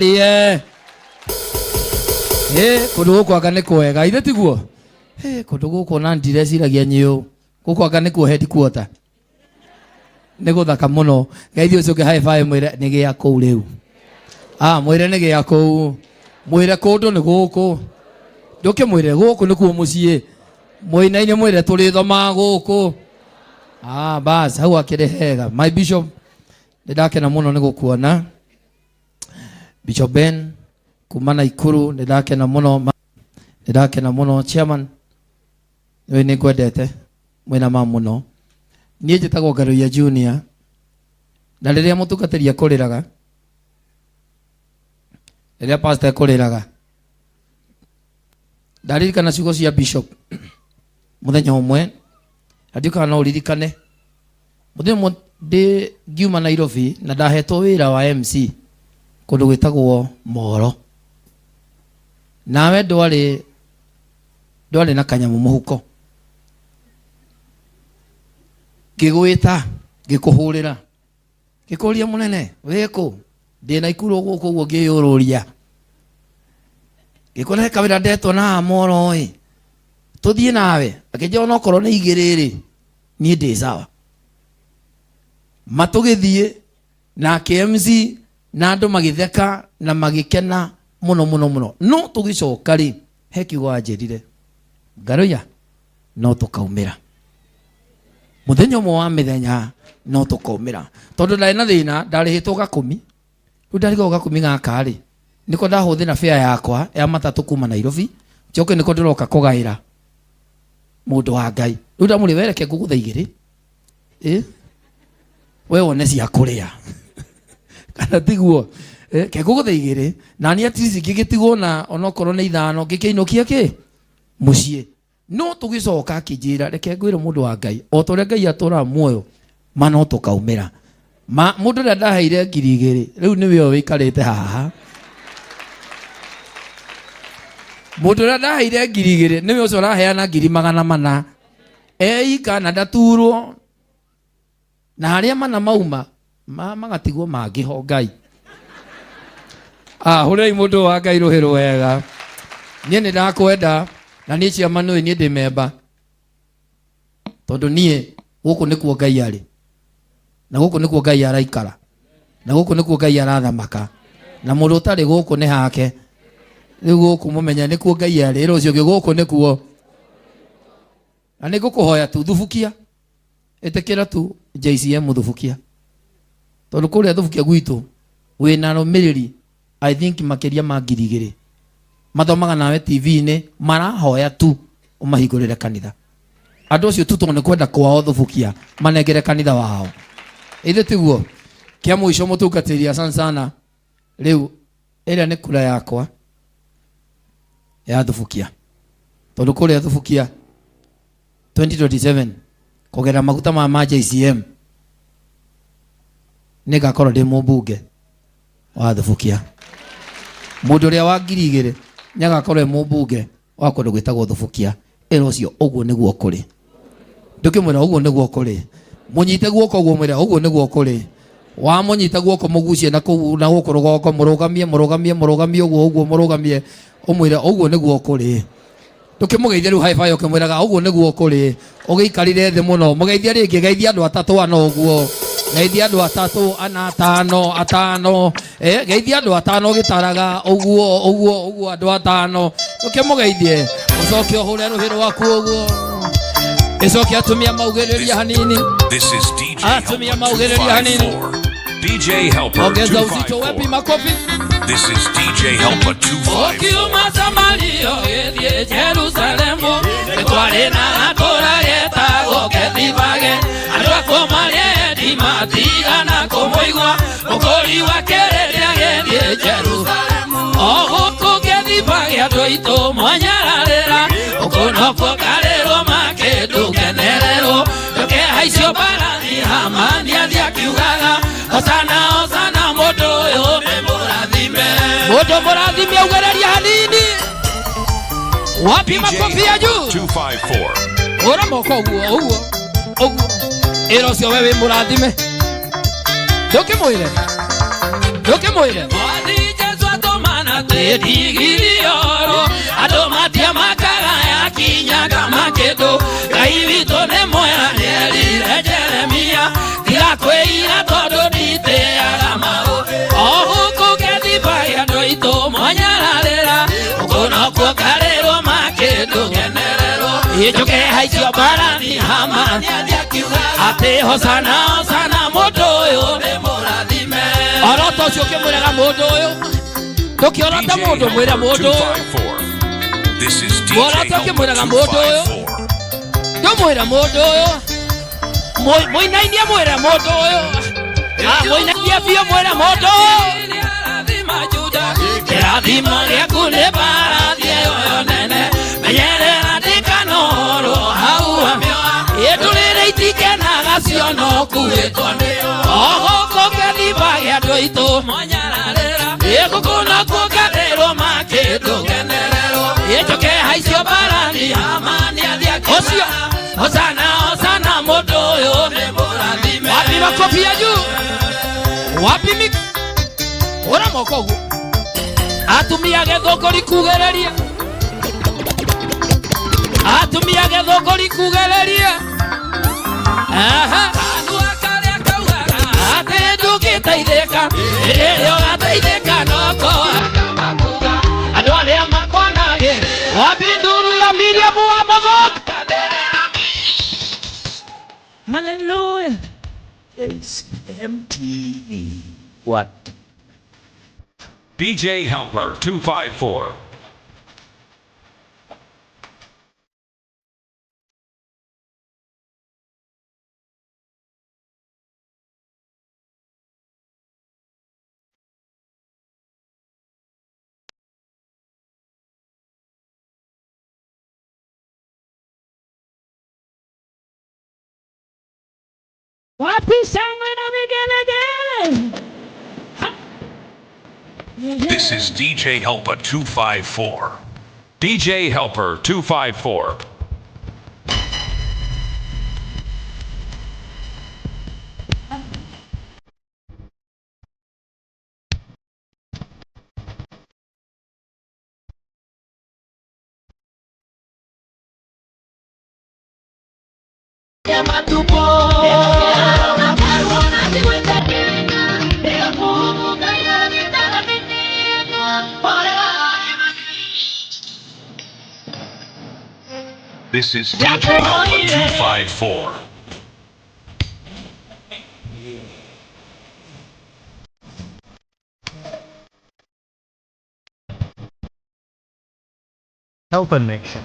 Yeah. Kudu kwa kane kwega ithe tiguo. Kudu guko na ndire ciragia nyiu. Guko kane ku headquarter. Nego thaka muno. Gaithi ucio ke high five mwire ni gia ku riu. Mwire ni gia ku. Mwire kundu ni guku. Nduke mwire guku ni kuo mucii. Mwinaine mwire turi thoma guku. Bas hau akire hega. My bishop ndakena muno ni gukuona. Bishop Ben kumana Ikuru ndakena muno chairman we ni gwendete mwina ma muno nie njitagwo Ngaruya Junior na riria mutukateria kuriraga riria pastor kuriraga ndaririkana ciugo cia bishop muthenya umwe ndika no ririkane muthenya ndi ngiuma Nairobi na ndahetwo wira wa MC kundu gwitagwo Moro nawe ndwari na kanyamu muhuko ngigwita ngikuhurira ngikuria munene weko ndina Ikuru guku guo ngiyururia ngikona kawira ndetwo na Moro tuthie nawe akijona okorwo ni igiriri ni ndi sawa matugithie na KMC na andu magitheka na magikena muno no tugicoka ri hekiugo anjirire Ngaruya no tukaumira muthenya umwe wa mithenya no tukaumira tondu ndari na thina ndarihitwo gakumi ru ndarigo gakumi gaka ri niko ndahuthira fare yakwa ya matatu kuma Nairobi njoke niko ndiroka kugaira mundu wa Ngai ru ndamuri wereke ngugutha igiri we wone cia kuria kana tiguo ke ngugutha igiri na ni atisi gigitigwo na onokorwo ni ithano gikiinokia ki mucie no tugicoka kijira reke ngwire mundu wa Ngai o tore Ngai atura muoyo mano tukaumira mundu ria ndaheire 2,000 riu niwe wikarite haha mundu ria ndaheire 2,000 niwe ucio raheana 400 ika na ndaturwo na haria mana mauma magatigwo mangiho Ngai hurei mundu wa Ngai ruhiru wega nie ni ndakwenda na nie ciama no nie ndi member tondu nie guku nikuo Ngai ari na guku nikuo Ngai araikara na guku nikuo Ngai arathamaka na mundu utari guku ni hake riu guku mumenya nikuo Ngai ari rucio guku nikuo ani gukuhoya tu thubukia etekera tu JCM thubukia tondu kuria thubukia gwitu wina rumiriri I think makeria ma 2,000 mathomaga nawe TV-ini marahoya tu umahingurire kanitha andu ucio tu tondu kwenda kwao thubukia manengere kanitha wao ithe tiguo kia muico mutukatiria sana riu ira ni kura yakwa ya thubukia tondu kuria thubukia 2027 kugera maguta ma JCM nigakorwo ndi mubunge wa thubukia mundu uria wa 2,000 nyagakorwo mubunge wa kundu gwitagwo thubukia ucio uguo niguo kuri ndukimwira uguo niguo kuri munyite guoko uguo mwira uguo niguo kuri wa munyite guoko mugucie na ku na guku rugoko murugamie uguo murugamie umwira uguo niguo kuri ndukimugeithia riu high five ukimwiraga uguo niguo kuri ugiikarire thi muno mugeithia ringi geithia andu atatu ana uguo geithia andu atatu ana atano geithia andu atano gitaraga uguo andu atano ukimugeithie ucoke uhure ruhiru waku uguo icoke atumia maugiriria hanini atumia maugiriria hanini DJ Helper 254. This is DJ Helper 254. Okiuma Samario gedie Jerusalemu Ekwalena atora yetago ketibage Adwa komalie di matigana komoigwa Okori wakereria gedie Jerusalemu Oko ketibage adwa ito mwanyararera Okonoko karero makedu generero Yoke haisio barani hamani adia kiugaga Osana modo yo memoradime modo moradime ugereria hanini wapi makofi ya juu 254 ora moko uguo ero cio wewe muradime ndoke moire wathi Jesu digirioro adomatia makara ya kinyaga makedo kaivito ne moya ne Jeremia tiga kweira todo dite aramao oh kugedi baya doito monyararera ukono kwa karero makedo generero ijoke haisio barani hamani ate hosana modoyo ne moradime oroto cio kimurega modoyo tokiorota modo mwira modo This is DJ oroto kimurega modoyo do mwira modoyo moinainia mwira modoyo moinainia vio mwira modoyo kerathima giaku ni barathi yo nene menyerera ndikanoro hau itulire itikenaga ciono kuitwo nio oho kogethimba gia ndoito monyararira igukuna kugathirwo makindu generero ijoke haicio barani amani athia ucio hosana mundu uyu ni murathime wapi makofi ya juu wapi mik ora moko gu atumia gethokori kugereria atumia gethokori kugereria aha atendu gitaitheka iyo gataitheka noko andu aria makona wabinduru ya Miriam wa Mogo hallelujah MTV what DJ Helper 254. wapi sangwe na vigelegele. This is DJ Helper 254. DJ Helper 254. This is DJ Helper 254. Helper Nation.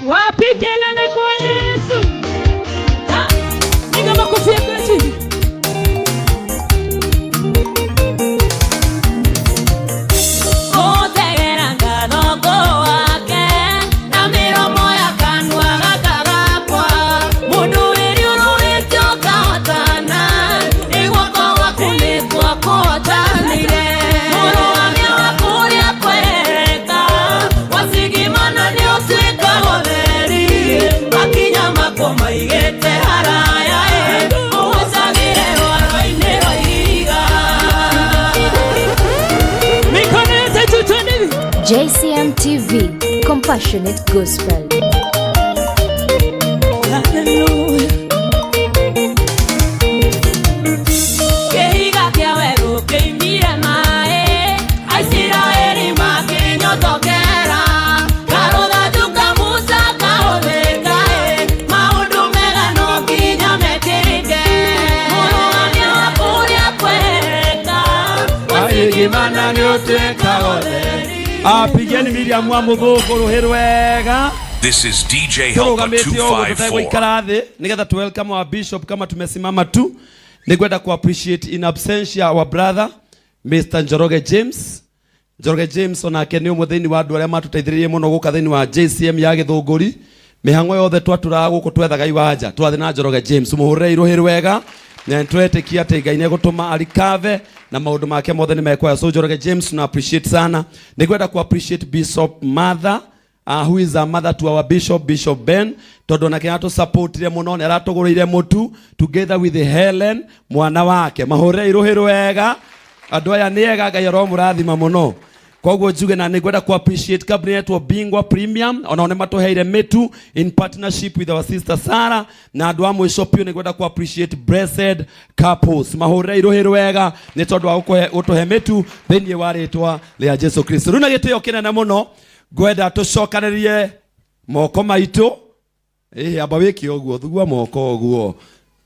Wapi kelele kwa Yesu? Piga makofi ya Yesu. JCM TV, Compassionate Gospel. Hallelujah. Kehiga kia weru keimire mae, Aisiraeli makinyo tokera. Karotha juka Musa kahũthĩka maũndũ mega no nginya mekĩke. Mũrũgamio waku ũrĩa kweheka, wasigimana nĩũtuĩka ũtheri. Pigeni Miriam wa Muthũngũ rũhĩ rwega. This is DJ Helper 254. Nigetha tu welcome our bishop kama tumesimama tu. Ningwenda ku appreciate in absentia our brother Mr. Njoroge James. Njoroge James onake nĩ ũmwe thĩinĩ wa andũ arĩa matuteithĩrĩirie mũno gũka thĩinĩ wa JCM ya Gĩthũngũri. Mĩhang'o yothe twatũraga gũkũ twethaga iwanja. Twathi na Njoroge James mũhũrĩre rũhĩ rwega. na twetekia ati Ngai ne gutuma alikave na maundu make mothe ni mekwa. So Njoroge James na appreciate sana. Nigwenda ku appreciate Bishop Mother, who is a mother to our Bishop Ben, tondu nake atu supportire muno ne aratugurire mutu together with Helen mwana wake. Mahore iruhiru wega andu aya ni ega Ngai aromurathima muno. Koguo njuge na nigwenda ku appreciate cabinet wa Bingwa Premium ona one matuheire mitu in partnership with our sister Sarah na andu amwe shopio. Nigwenda ku appreciate Blessed Couples. Mahore iruhiru wega ni tondu wa utuhe mitu thini wa ritwa ria Jesu Kristo. Runa gitio kinene muno gwenda tucokanĩrie moko maitu amba wiki oguo thugua moko oguo.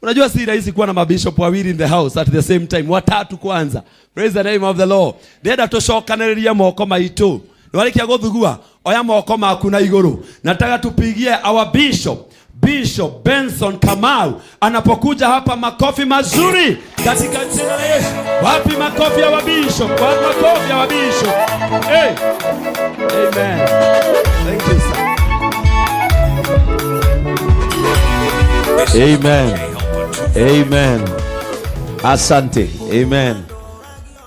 Unajua si rahisi kuwa na mabishop wawili in the house at the same time, watatu kwanza. Praise the name of the Lord. Ndenda tucokanĩrie moko maitu warikia guthugua oya moko maku na iguru. Nataka tupigie our Bishop Benson Kamau anapokuja hapa, makofi mazuri katika jina la Yesu. Wapi makofi ya Bishop? Wapi makofi ya Bishop? Hey. Amen. Thank you, sir. Amen. Amen. Asante. Amen.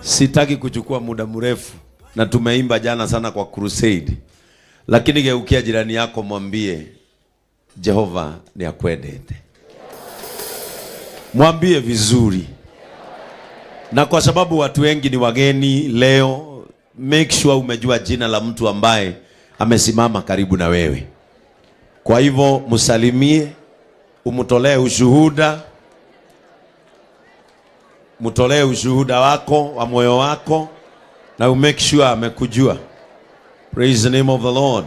Sitaki kuchukua muda mrefu na tumeimba jana sana kwa crusade. Lakini geukia jirani yako mwambie Jehova ni akwendete. Mwambie vizuri. Na kwa sababu watu wengi ni wageni leo, make sure umejua jina la mtu ambaye amesimama karibu na wewe. Kwa hivyo msalimie, umtolee ushuhuda. Mtolee ushuhuda wako wa moyo wako na umake sure amekujua. Praise the name of the Lord.